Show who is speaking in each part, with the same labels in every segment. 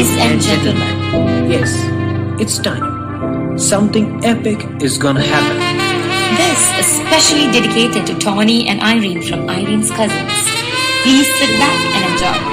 Speaker 1: Ladies and gentlemen,
Speaker 2: yes, it's time. Something epic is gonna happen.
Speaker 1: this is specially dedicated to Tawny and Irene from Irene's Cousins. Please sit back and enjoy.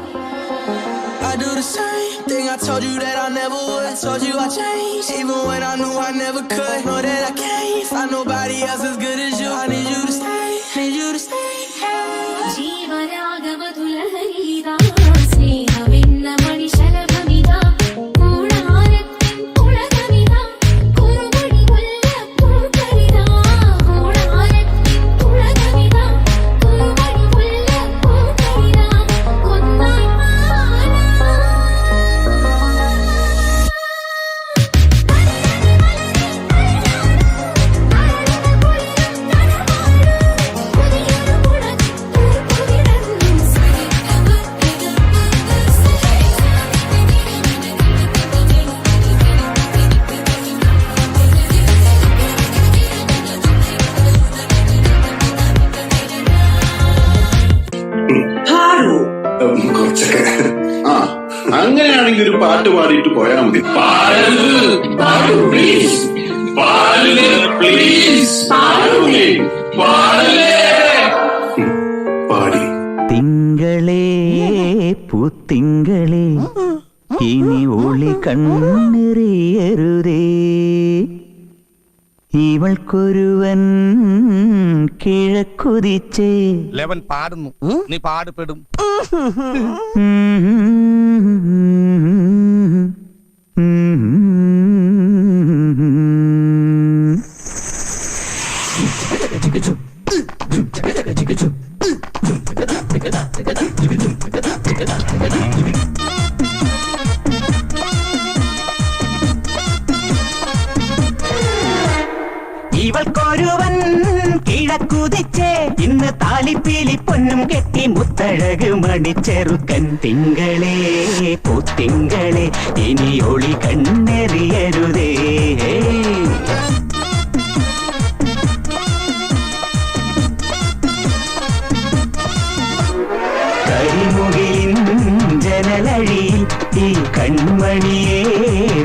Speaker 3: I do the same thing I told you that I never would. I told you I changed, even when I knew I never could. Know that I can't find nobody else as good as you. I need you to stay, need you to stay.
Speaker 4: ജീവരാഗമധുലഹരിതാ സ്നേഹമെന്ന ശലഭമിതാ കൂടാരത്തിൻ കുളകമിതാ കുറുമണി മുല്ലപ്പൂക്കളിതാ കൂടാരത്തിൻ കുളകമിതാ കുറുമണി മുല്ലപ്പൂക്കളിതാ കൊന്നായി
Speaker 5: കുറച്ചൊക്കെ ആ അങ്ങനെയാണെങ്കിൽ ഒരു പാട്ട് പാടിയിട്ട് പോയാൽ മതി. പാടി
Speaker 6: തിങ്കളേ പൂത്തിങ്കളേ ഇനി ഒളി കണ്ണെറിയരുതേ ഇവൾക്കൊരുവൻ കിഴക്കുതിച്ചേ
Speaker 7: ലെവൻ പാടുന്നു, നീ പാടുപെടും.
Speaker 6: ഇവൾക്കൊരുവൻ കിഴക്കുതിച്ചേ ഇന്ന് താലിപ്പീലി പൊന്നും കെട്ടി മുത്തഴക് മണിച്ചെറുക്കൻ തിങ്കളേ പൂത്തിങ്കളേ ഇനി ഒളി കണ്ണെറിയരുതേ കരിമുകിലിൻ ജനലഴിയിൽ ഈ കൺമണിയെ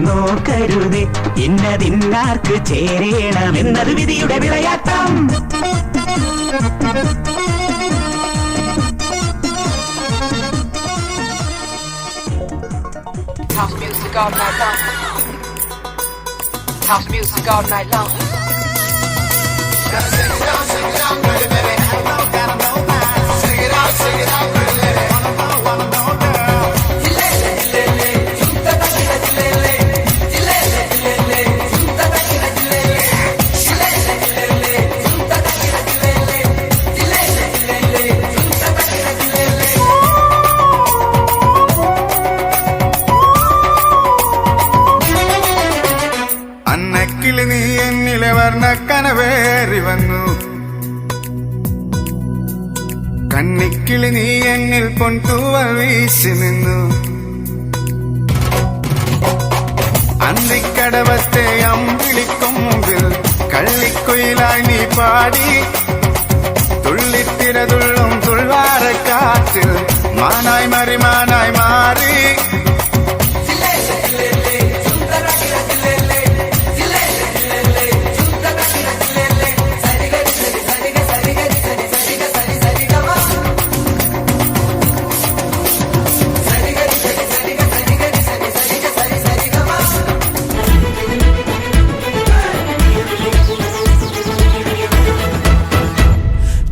Speaker 6: നോക്കരുതേ ഇന്നതിന്നാർക്ക് ചേരണമെന്നത് വിധിയുടെ വിളയാട്ടം.
Speaker 8: House music all night long. House music all night long. Sing it out, pretty baby. Gotta know that. Sing it out, pretty lady. Wanna know, girl. Dilele, dilele, junta ta kira dilele. Dilele, dilele, junta ta kira dilele. Dilele, dilele, junta ta kira dilele. Dilele, dilele, junta ta kira dilele.
Speaker 9: അന്നക്കിളി നീ എന്നിലെ വർണ്ണ കനവേറി വന്നു കണ്ണിക്കിളി നീ എന്നിൽ പൊൻതൂവൽ വീശി നിന്നു അന്തിക്കടവത്തെ അമ്പിളിക്കൊമ്പിൽ കള്ളിക്കുയിലായി നീ പാടി തുള്ളിത്തിരതുള്ളും തുൾവാരക്കാറ്റിൽ മാനായി മാനായി മാറി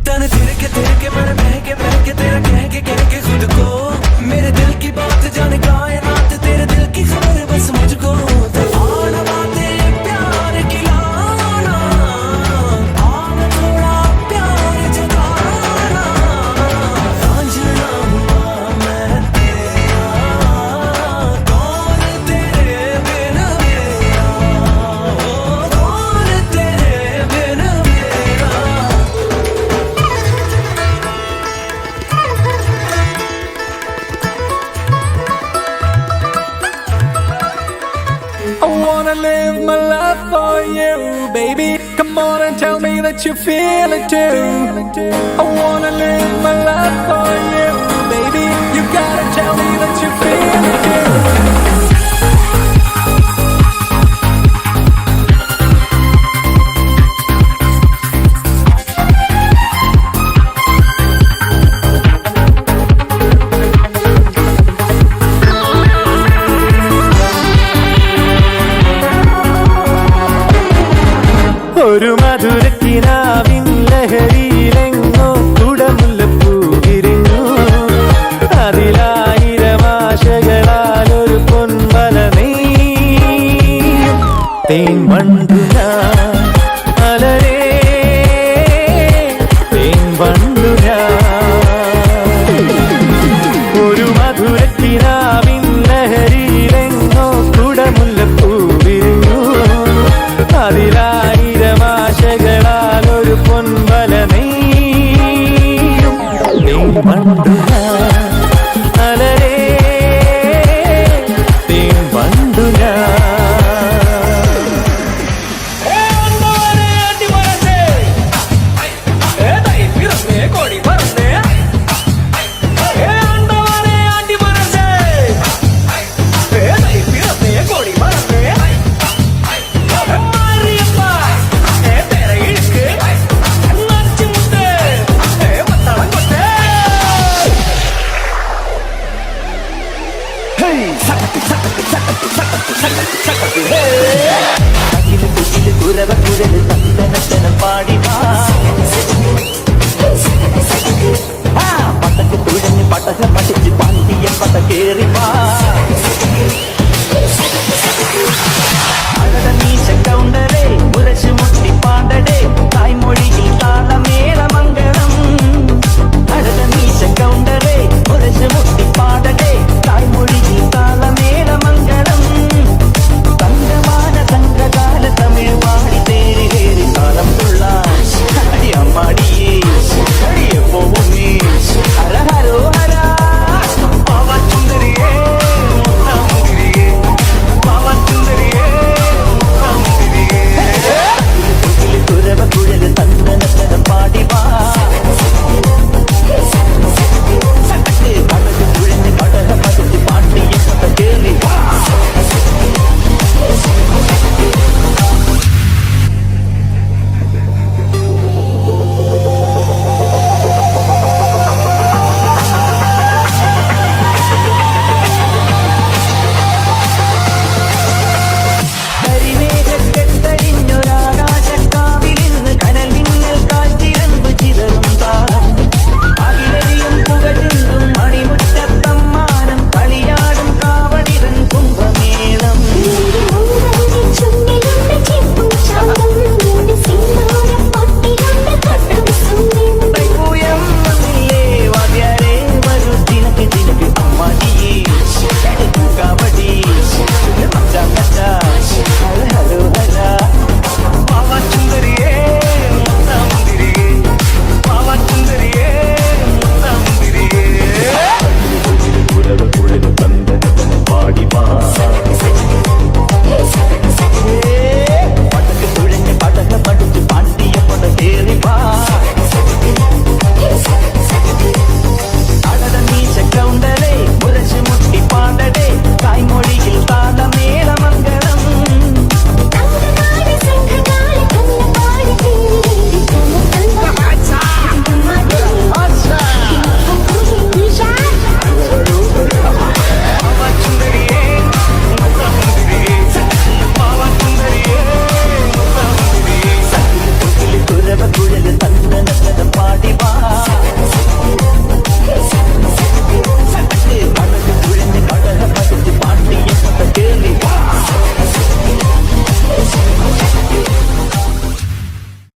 Speaker 3: तने तेरे के मन महके तेरा कह के खुद को that you feel it too. I wanna live my life for you, baby. You gotta tell me that you feel it too. ഒരു മധുരക്കിനാവിൻ ലഹരിയിലെങ്ങോ കുടമുല്ലപ്പൂ വിരിഞ്ഞു. അതിലായിരം ആശകളാൽ ഒരു പൊൻവല നെയ്യും. തേൻ വണ്ടു ഞാൻ അലരേ, തേൻ വണ്ടു ഞാൻ. ഒരു മധുരക്കിനാവിൻ ലഹരിയിലെങ്ങോ കുടമുല്ലപ്പൂ വിരിഞ്ഞു. അതിലായിരം ആശകളാൽ ഒരു പൊൻവല നെയ്യും. തേൻ വണ്ടു ഞാൻ അലരേ, തേൻ വണ്ടു ഞാൻ.
Speaker 6: കുരവ കുഴൽ തന്തനത്തനം പാടി